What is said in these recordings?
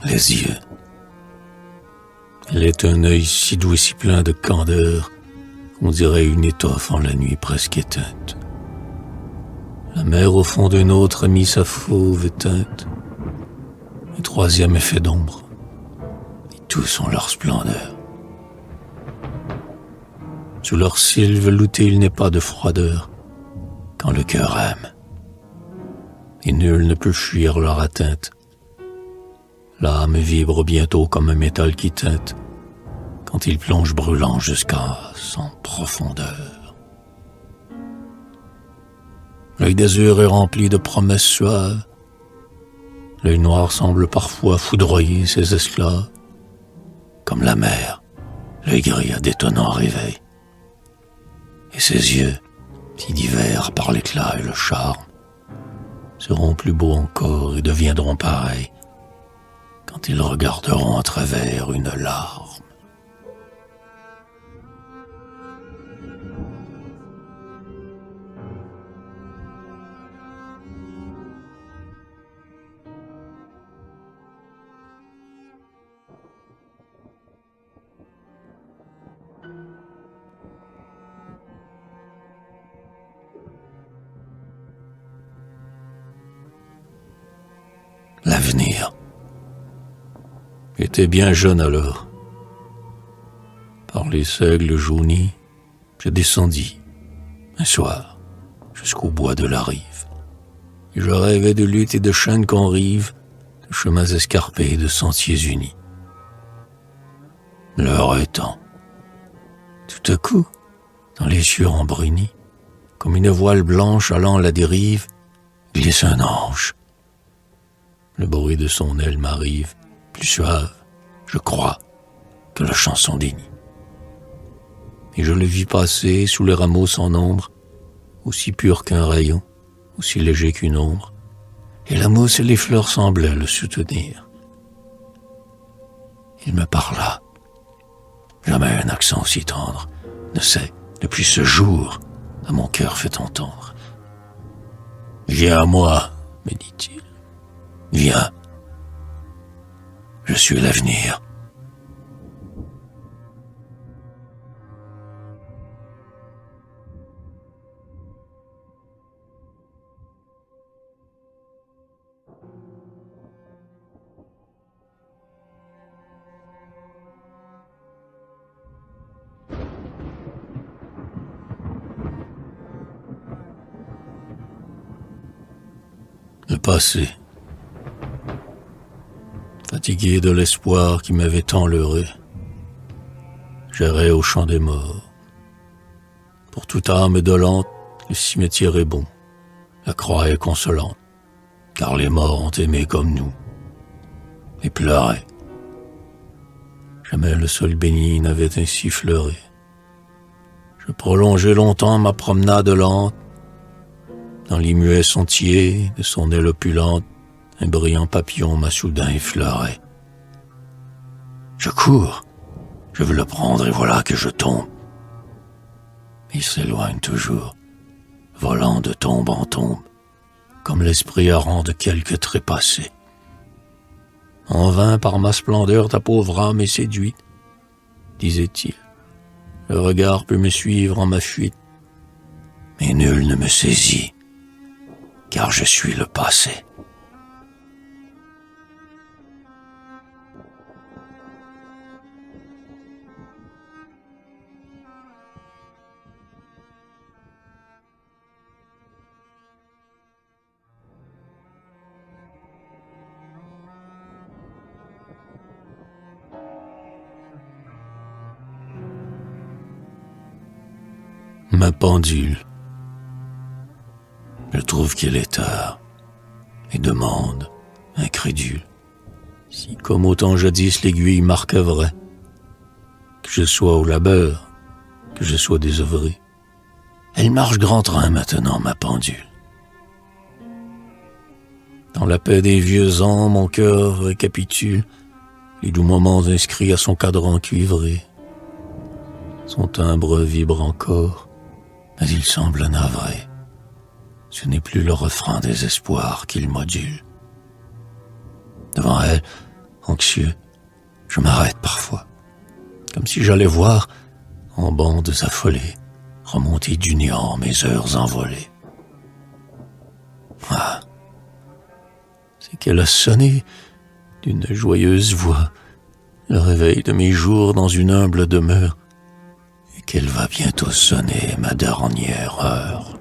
les yeux. Elle est un œil si doux et si plein de candeur qu'on dirait une étoffe en la nuit presque éteinte. La mer au fond d'un autre a mis sa fauve teinte. Un troisième effet d'ombre. Et tous ont leur splendeur. Sous leurs cils veloutés, il n'est pas de froideur quand le cœur aime. Et nul ne peut fuir leur atteinte. L'âme vibre bientôt comme un métal qui teinte quand il plonge brûlant jusqu'à son profondeur. L'œil d'azur est rempli de promesses suaves. L'œil noir semble parfois foudroyer ses esclaves. Comme la mer, l'œil gris a d'étonnants réveils. Et ses yeux, si divers par l'éclat et le charme, seront plus beaux encore et deviendront pareils quand ils regarderont à travers une larme. L'avenir. J'étais bien jeune alors. Par les seigles jaunis, je descendis, un soir, jusqu'au bois de la rive. Et je rêvais de lutte et de chaînes qu'on rive, de chemins escarpés et de sentiers unis. L'heure étant, tout à coup, dans les cieux embrunis, comme une voile blanche allant à la dérive, glisse un ange. Le bruit de son aile m'arrive, plus suave, je crois, que la chanson des nids. Et je le vis passer sous les rameaux sans nombre, aussi pur qu'un rayon, aussi léger qu'une ombre, et la mousse et les fleurs semblaient le soutenir. Il me parla. Jamais un accent aussi tendre ne s'est, depuis ce jour, à mon cœur fait entendre. « Viens à moi, me dit-il. Viens, je suis l'avenir. » Le passé. Fatigué de l'espoir qui m'avait tant leurré, j'errais au champ des morts. Pour toute âme dolente, le cimetière est bon, la croix est consolante, car les morts ont aimé comme nous, et pleuré. Jamais le sol béni n'avait ainsi fleuré. Je prolongeai longtemps ma promenade lente, dans les muets sentiers de son aile opulente, un brillant papillon m'a soudain effleuré. Je cours, je veux le prendre et voilà que je tombe. Il s'éloigne toujours, volant de tombe en tombe, comme l'esprit errant de quelque trépassé. En vain par ma splendeur ta pauvre âme est séduite, disait-il. Le regard peut me suivre en ma fuite, mais nul ne me saisit, car je suis le passé. Ma pendule. Je trouve qu'il est tard et demande, incrédule, si comme autant jadis l'aiguille marquait vrai, que je sois au labeur, que je sois désœuvré. Elle marche grand train maintenant, ma pendule. Dans la paix des vieux ans, mon cœur récapitule les doux moments inscrits à son cadran cuivré. Son timbre vibre encore, mais il semble navré. Ce n'est plus le refrain des espoirs qu'il module. Devant elle, Anxieux, je m'arrête parfois, comme si j'allais voir, en bandes affolées, remonter du néant mes heures envolées. Ah, c'est qu'elle a sonné d'une joyeuse voix le réveil de mes jours dans une humble demeure, et qu'elle va bientôt sonner ma dernière heure.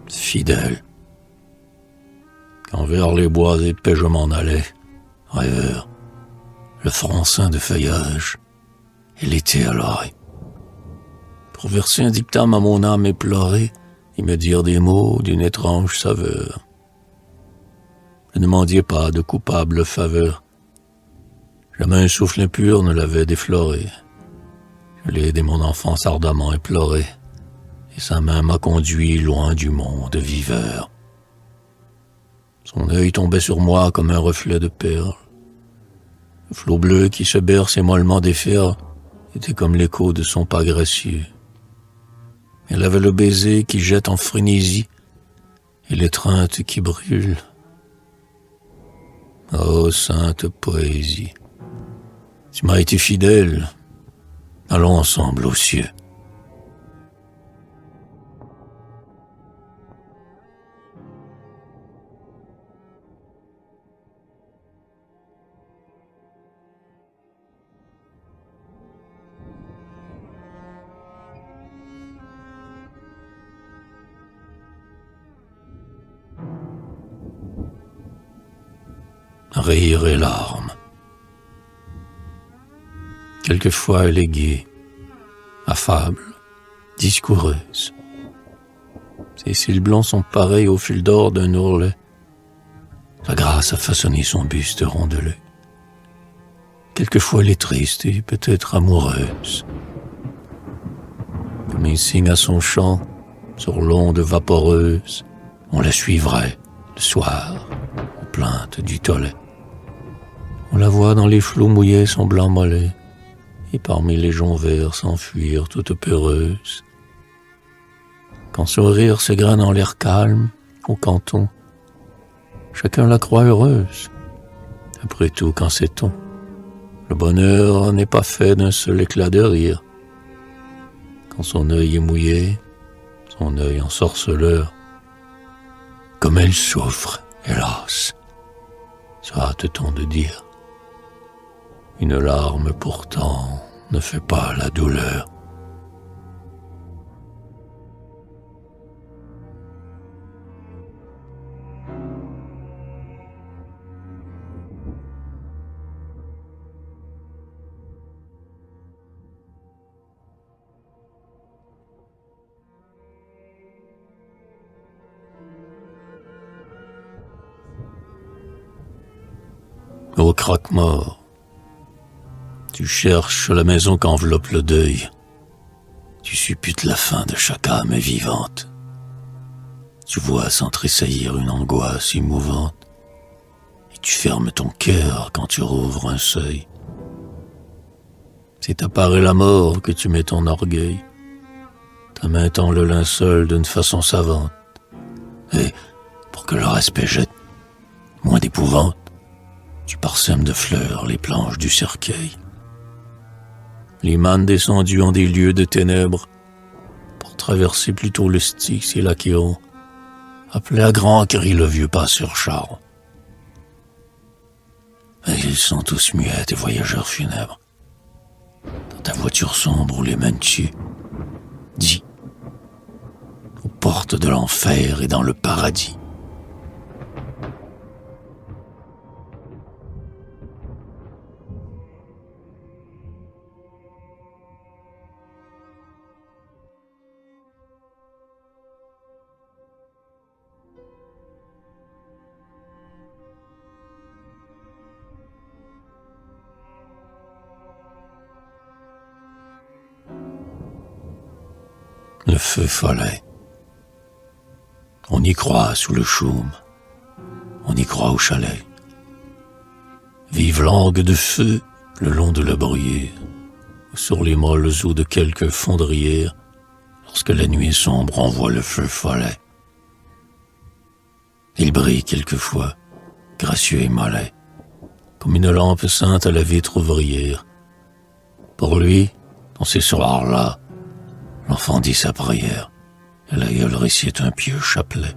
Fidèle, quand vers les bois épais je m'en allais, rêveur, le front ceint de feuillage et l'été à l'oreille, pour verser un dictame à mon âme éplorée et me dire des mots d'une étrange saveur. Je ne mendiais pas de coupable faveur, jamais un souffle impur ne l'avait défloré. Je l'ai dès mon enfance ardemment éploré, et sa main m'a conduit loin du monde viveur. Son œil tombait sur moi comme un reflet de perles. Le flot bleu qui se berce et mollement déferle était comme l'écho de son pas gracieux. Elle avait le baiser qui jette en frénésie et l'étreinte qui brûle. Oh, sainte poésie, tu m'as été fidèle, allons ensemble aux cieux. Rire et larmes. Quelquefois elle est gaie, affable, discoureuse. Ses cils blancs sont pareils au fil d'or d'un ourlet. La grâce a façonné son buste rondeleux. Quelquefois elle est triste et peut-être amoureuse. Comme un signe à son chant, sur l'onde vaporeuse, on la suivrait, le soir, aux plaintes du tollé. On la voit dans les flots mouillés son blanc mollet, et parmi les joncs verts s'enfuir toute peureuse. Quand son rire s'égrène en l'air calme, au canton, chacun la croit heureuse. Après tout, qu'en sait-on? Le bonheur n'est pas fait d'un seul éclat de rire. Quand son œil est mouillé, son œil ensorceleur, comme elle souffre, hélas, se hâte-t-on de dire. Une larme pourtant ne fait pas la douleur. Ô croque-mort, tu cherches la maison qu'enveloppe le deuil. Tu supputes la fin de chaque âme vivante. Tu vois s'entressaillir une angoisse émouvante. Et tu fermes ton cœur quand tu rouvres un seuil. C'est à parer la mort que tu mets ton orgueil. Ta main tend le linceul d'une façon savante. Et, pour que le respect jette moins d'épouvante, tu parsèmes de fleurs les planches du cercueil. Les mânes descendus ont des lieux de ténèbres pour traverser plutôt le Styx et l'Achéon, appelé à grands cris le vieux passeur char. Et ils sont tous muets des voyageurs funèbres. Dans ta voiture sombre où les mènes-tu, dis, aux portes de l'enfer et dans le paradis. le feu follet. On y croit sous le chaume, on y croit au chalet. Vive langue de feu le long de la bruyère, sur les molles eaux de quelques fondrières, lorsque la nuit sombre envoie le feu follet. Il brille quelquefois, gracieux et mollet, comme une lampe sainte à la vitre ouvrière. Pour lui, dans ces soirs-là, l'enfant dit sa prière, et l'aïeul récite un pieux chapelet.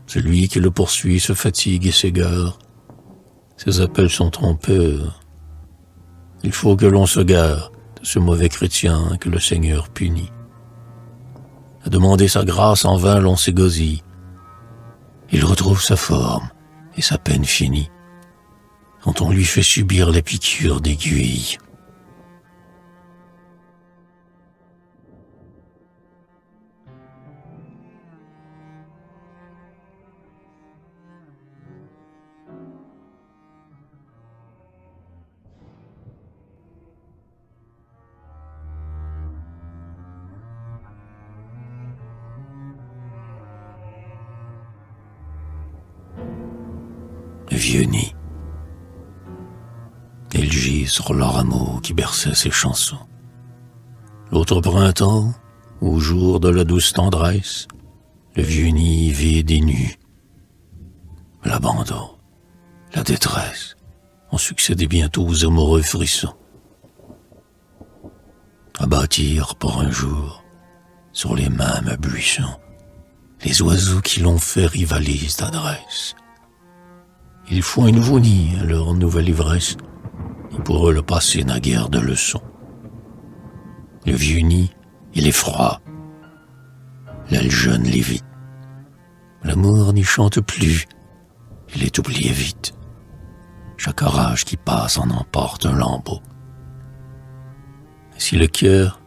Celui qui le poursuit se fatigue et s'égare, ses appels sont trompeurs. Il faut que l'on se gare de ce mauvais chrétien que le Seigneur punit. À demander sa grâce en vain l'on s'égosille. Il retrouve sa forme et sa peine finie, quand on lui fait subir les piqûres d'aiguille. Le vieux nid. Il gît sur le rameau qui berçait ses chansons. L'autre printemps, au jour de la douce tendresse, le vieux nid vide et nu. L'abandon, la détresse, ont succédé bientôt aux amoureux frissons. À bâtir pour un jour, sur les mêmes buissons, les oiseaux qui l'ont fait rivalisent d'adresse. Ils font un nouveau nid à leur nouvelle ivresse, et pour eux le passé n'a guère de leçons. Le vieux nid, il est froid, l'aile jeune l'évite. L'amour n'y chante plus, il est oublié vite. Chaque orage qui passe en emporte un lambeau. Et si le cœur,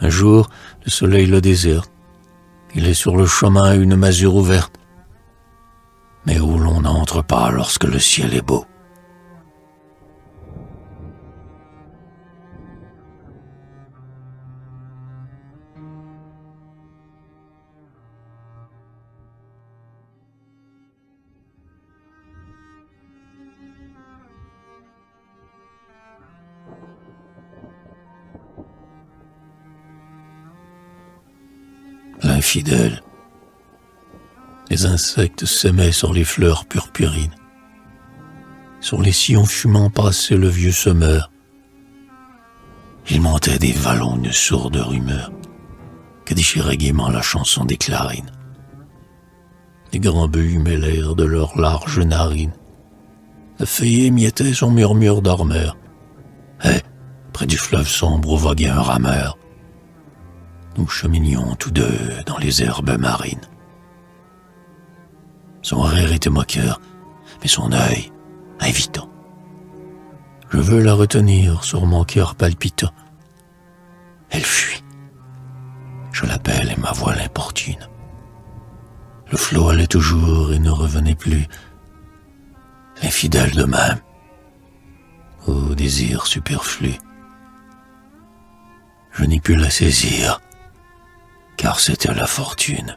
un jour, le soleil le déserte, il est sur le chemin une masure ouverte, mais où l'on n'entre pas lorsque le ciel est beau. L'infidèle. Les insectes s'aimaient sur les fleurs purpurines. Sur les sillons fumants passait le vieux semeur. Il montait des vallons une sourde rumeur que déchirait gaiement la chanson des clarines. Les grands bœufs mêlèrent de leurs larges narines. La feuillée émiettait son murmure d'armeur. Et, près du fleuve sombre, voguait un rameur. Nous cheminions tous deux dans les herbes marines. Son rire était moqueur, mais son œil invitant. Je veux la retenir sur mon cœur palpitant. Elle fuit. Je l'appelle et ma voix l'importune. Le flot allait toujours et ne revenait plus. L'infidèle de même. Ô désir superflu. Je n'ai pu la saisir, car c'était la fortune.